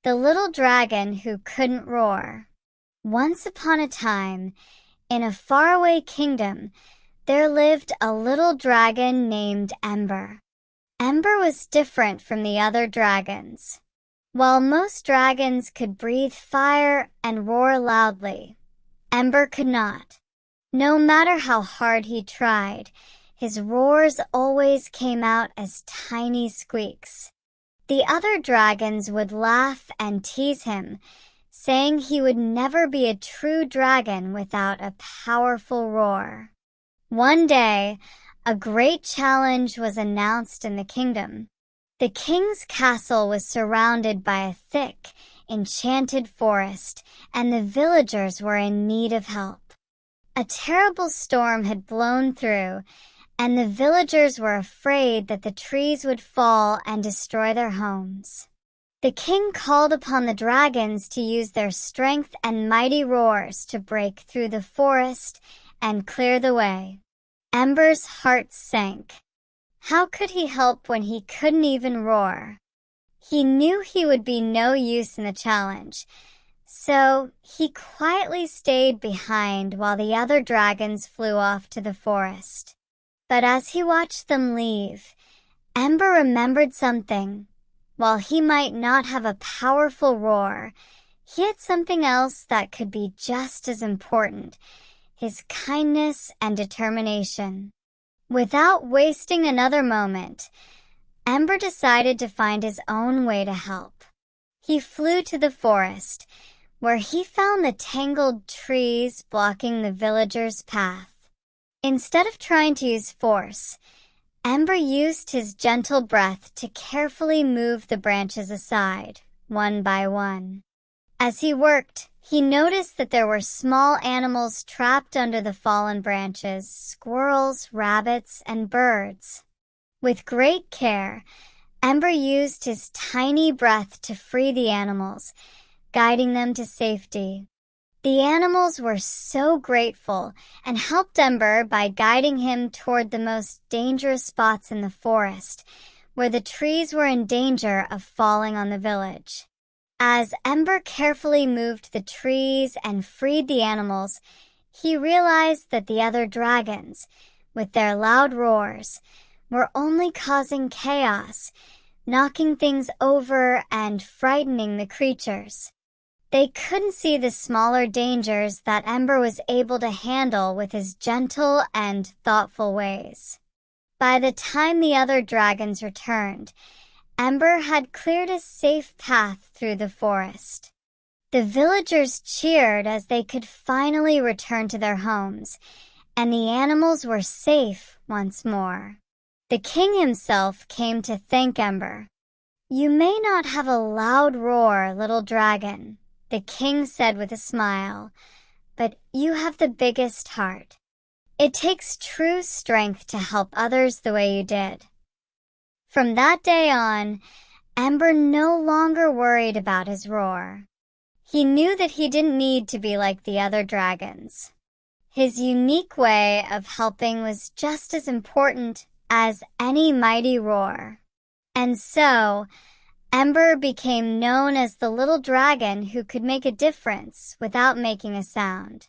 The little dragon who couldn't roar. Once upon a time, in a faraway kingdom, there lived a little dragon named Ember. Ember was different from the other dragons. While most dragons could breathe fire and roar loudly, Ember could not. No matter how hard he tried, his roars always came out as tiny squeaks. The other dragons would laugh and tease him, saying he would never be a true dragon without a powerful roar. One day, a great challenge was announced in the kingdom. The king's castle was surrounded by a thick, enchanted forest, and the villagers were in need of help. A terrible storm had blown through, and the villagers were afraid that the trees would fall and destroy their homes. The king called upon the dragons to use their strength and mighty roars to break through the forest and clear the way. Ember's heart sank. How could he help when he couldn't even roar? He knew he would be no use in the challenge, so he quietly stayed behind while the other dragons flew off to the forest. But as he watched them leave, Ember remembered something. While he might not have a powerful roar, he had something else that could be just as important: his kindness and determination. Without wasting another moment, Ember decided to find his own way to help. He flew to the forest, where he found the tangled trees blocking the villagers' path. Instead of trying to use force, Ember used his gentle breath to carefully move the branches aside, one by one. As he worked, he noticed that there were small animals trapped under the fallen branches: squirrels, rabbits, and birds. With great care, Ember used his tiny breath to free the animals, guiding them to safety. The animals were so grateful and helped Ember by guiding him toward the most dangerous spots in the forest, where the trees were in danger of falling on the village. As Ember carefully moved the trees and freed the animals, he realized that the other dragons, with their loud roars, were only causing chaos, knocking things over and frightening the creatures. They couldn't see the smaller dangers that Ember was able to handle with his gentle and thoughtful ways. By the time the other dragons returned, Ember had cleared a safe path through the forest. The villagers cheered as they could finally return to their homes, and the animals were safe once more. The king himself came to thank Ember. "You may not have a loud roar, little dragon," the king said with a smile, "but you have the biggest heart. It takes true strength to help others the way you did." From that day on, Ember no longer worried about his roar. He knew that he didn't need to be like the other dragons. His unique way of helping was just as important as any mighty roar. And so, Ember became known as the little dragon who could make a difference without making a sound.